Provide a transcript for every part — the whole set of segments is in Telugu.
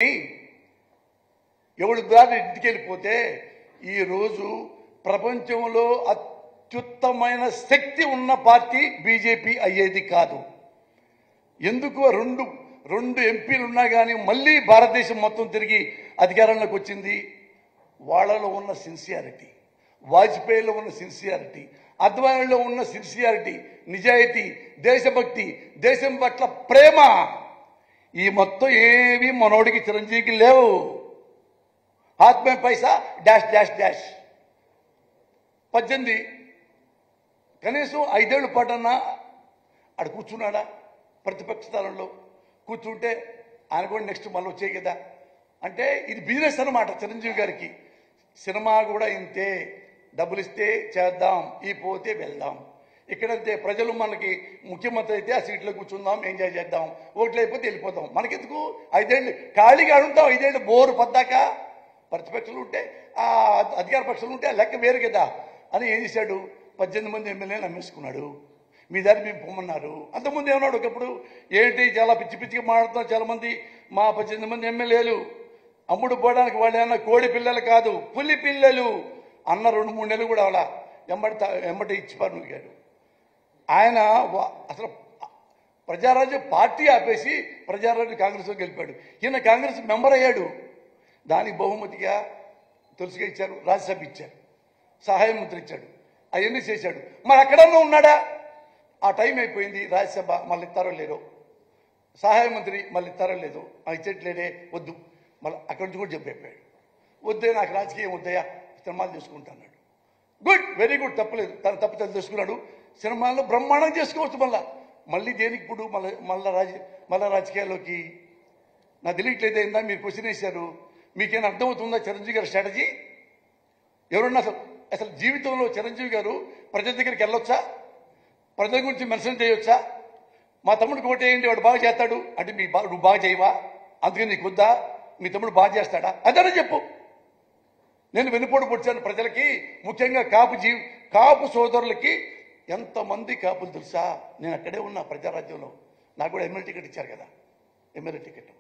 ఎవడు దాన్ని ఇంటికి వెళ్ళిపోతే ఈరోజు ప్రపంచంలో అత్యుత్తమైన శక్తి ఉన్న పార్టీ బీజేపీ అయ్యేది కాదు. ఎందుకు రెండు ఎంపీలు ఉన్నా కానీ మళ్ళీ భారతదేశం మొత్తం తిరిగి అధికారంలోకి వచ్చింది? వాళ్ళలో ఉన్న సిన్సియారిటీ, వాజ్పేయిలో ఉన్న సిన్సియారిటీ, అద్వానీలో ఉన్న సిన్సియారిటీ, నిజాయితీ, దేశభక్తి, దేశం పట్ల ప్రేమ, ఈ మొత్తం ఏవి మనోడికి చిరంజీవికి లేవు. ఆత్మే పైసా డాష్ డాష్ డాష్ 18 కనీసం 5 ఏళ్ల పాటన్నా ఆడ కూర్చున్నాడా? ప్రతిపక్ష స్థానంలో కూర్చుంటే ఆయన కూడా నెక్స్ట్ మళ్ళీ వచ్చాయి కదా. అంటే ఇది బిజినెస్ అన్నమాట చిరంజీవి గారికి. సినిమా కూడా ఇంతే, డబ్బులు ఇస్తే చేద్దాం, ఈ పోతే వెళ్దాం. ఇక్కడంతే, ప్రజలు మనకి ముఖ్యమంత్రి అయితే ఆ సీట్లో కూర్చుందాం, ఎంజాయ్ చేద్దాం, ఓట్లు అయిపోతే వెళ్ళిపోతాం. మనకెందుకు 5 ఏళ్ళు ఖాళీగా ఉంటాం? 5 ఏళ్ళు బోరు పద్దాక. ప్రతిపక్షాలు ఉంటే అధికార పక్షాలు ఉంటే లెక్క వేరు కదా అని ఏం చేశాడు? 18 మంది ఎమ్మెల్యేలు అమ్మేసుకున్నాడు. మీ దారి మేము పొమ్మన్నారు. అంతకుముందు ఏమన్నాడు ఒకప్పుడు, ఏంటి చాలా పిచ్చి పిచ్చిగా మాట్లాడుతున్నారు చాలా మంది, మా 18 మంది ఎమ్మెల్యేలు అమ్ముడు పోవడానికి వాళ్ళు ఏమన్నా కోడి పిల్లలు కాదు, పులి పిల్లలు అన్న 2-3 నెలలు కూడా అలా ఎమ్మటి ఇచ్చిపారు గారు. ఆయన అసలు ప్రజారాజ్యం పార్టీ ఆపేసి ప్రజారాజ్యం కాంగ్రెస్లో గెలిపాడు. ఈయన కాంగ్రెస్ మెంబర్ అయ్యాడు. దానికి బహుమతిగా తులసిగా ఇచ్చారు, రాజ్యసభ ఇచ్చారు, సహాయ మంత్రి ఇచ్చాడు, అవన్నీ చేశాడు. మరి అక్కడన్నా ఉన్నాడా? ఆ టైం అయిపోయింది. రాజ్యసభ మళ్ళీ ఇస్తారో లేదో, సహాయ మంత్రి మళ్ళీ ఇస్తారో లేదో, ఇచ్చట్లేదే, వద్దు. మళ్ళీ అక్కడి నుంచి కూడా చెప్పైపోయాడు, వద్దే నాకు రాజకీయం వద్దయా, సినిమాలు చేసుకుంటున్నాడు. గుడ్, వెరీ గుడ్, తప్పలేదు. తన తప్పు తెలుసుకున్నాడు. సినిమాల్లో బ్రహ్మాండం చేసుకోవచ్చు. మళ్ళీ దేనికి ఇప్పుడు మళ్ళా రాజకీయాల్లోకి నాకు తెలియట్లేదు. ఏందా మీరు క్వశ్చన్ వేశారు, మీకేమైనా అర్థమవుతుందా చిరంజీవి గారి స్ట్రాటజీ? ఎవరన్నా అసలు జీవితంలో చిరంజీవి గారు ప్రజల దగ్గరికి వెళ్ళొచ్చా? ప్రజల గురించి మెన్షన్ చేయొచ్చా? మా తమ్ముడికి ఒకటి ఏంటి, వాడు బాగా చేస్తాడు అంటే నువ్వు బాగా చేయవా, అందుకని నీకు వద్దా? మీ తమ్ముడు బాగా చేస్తాడా? అదనే చెప్పు. నేను వెన్నుపోటు పొడిచాను ప్రజలకి, ముఖ్యంగా కాపు సోదరులకి. ఎంతమంది కాపులు తెలుసా? నేను అక్కడే ఉన్నా ప్రజారాజ్యంలో. నాకు కూడా ఎమ్మెల్యే టికెట్ ఇచ్చారు కదా, ఎమ్మెల్యే టికెట్.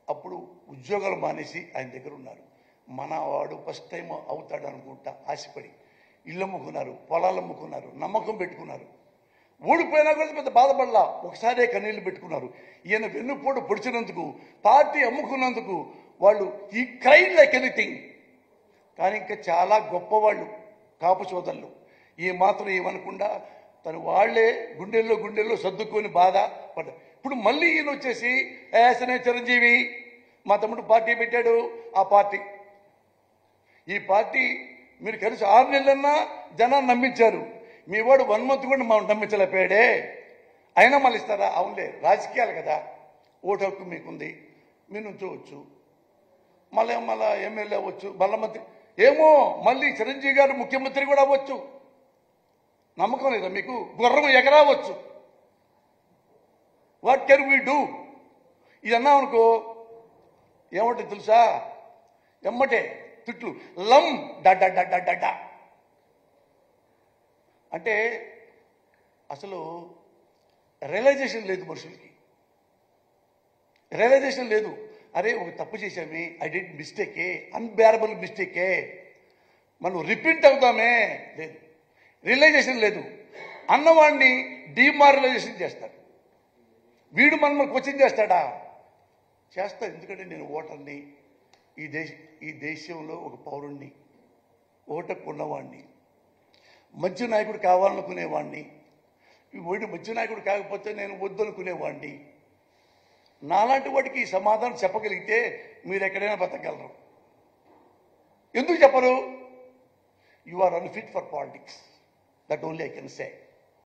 అప్పుడు ఉద్యోగాలు మానేసి ఆయన దగ్గర ఉన్నారు. మనవాడు ఫస్ట్ టైం అవుతాడు అనుకుంటా ఆశపడి ఇల్లు అమ్ముకున్నారు, పొలాలు అమ్ముకున్నారు, నమ్మకం పెట్టుకున్నారు. ఓడిపోయినా కూడా పెద్ద బాధపడలా, ఒకసారే కన్నీళ్లు పెట్టుకున్నారు. ఈయన వెన్నుపోటు పొడిచినందుకు, పార్టీ అమ్ముకున్నందుకు వాళ్ళు ఈ క్రైమ్ లైక్ ఎనీథింగ్. కానీ ఇంకా చాలా గొప్పవాళ్ళు కాపు సోదరులు ఈ మాత్రం ఏమనకుండా తను వాళ్లే గుండెల్లో సర్దుకొని బాధ పడ్డారు. ఇప్పుడు మళ్ళీ ఈయన వచ్చేసి యాసనే చిరంజీవి మా తమ్ముడు పార్టీ పెట్టాడు, ఆ పార్టీ ఈ పార్టీ మీరు కలిసి 6 నెలలన్నా జనాన్ని నమ్మించారు. మీ వాడు 1 month కూడా మనం నమ్మించలేకపోయాడే, అయినా మళ్ళీ ఇస్తారా? అవునులే, రాజకీయాలు కదా, ఓటు హక్కు మీకుంది, మీరు నుంచోవచ్చు, మళ్ళీ ఎమ్మెల్యే అవ్వచ్చు, మళ్ళీ మంత్రి, ఏమో మళ్ళీ చిరంజీవి గారు ముఖ్యమంత్రి కూడా అవ్వచ్చు. నమ్మకం లేదా మీకు? గుర్రం ఎగరావచ్చు. What can we do? ఇది అన్నామనుకో ఏమంటే తెలుసా, ఎమ్మటే తిట్లు, లమ్ డా. అంటే అసలు రియలైజేషన్ లేదు మనుషులకి, రియలైజేషన్ లేదు. అరే ఒక తప్పు చేశామే, ఐ డిడ్ మిస్టేకే, అన్బేరబుల్ మిస్టేకే, మనం రిపీట్ అవుతామే, లేదు. రియలైజేషన్ లేదు. అన్నవాడిని డిమారలైజేషన్ చేస్తారు. వీడు మనం క్వశ్చన్ చేస్తాడా? చేస్తాడు. ఎందుకంటే నేను ఓటర్ని, ఈ దేశంలో ఒక పౌరుణ్ణి, ఓటకు ఉన్నవాడిని, మంచి నాయకుడు కావాలనుకునేవాడిని. వీడు మంచి నాయకుడు కాకపోతే నేను వద్దనుకునేవాడిని. నాలాంటి వాడికి సమాధానం చెప్పగలిగితే మీరు ఎక్కడైనా బతకగలరు. ఎందుకు చెప్పరు? You are unfit for politics. That only I can say.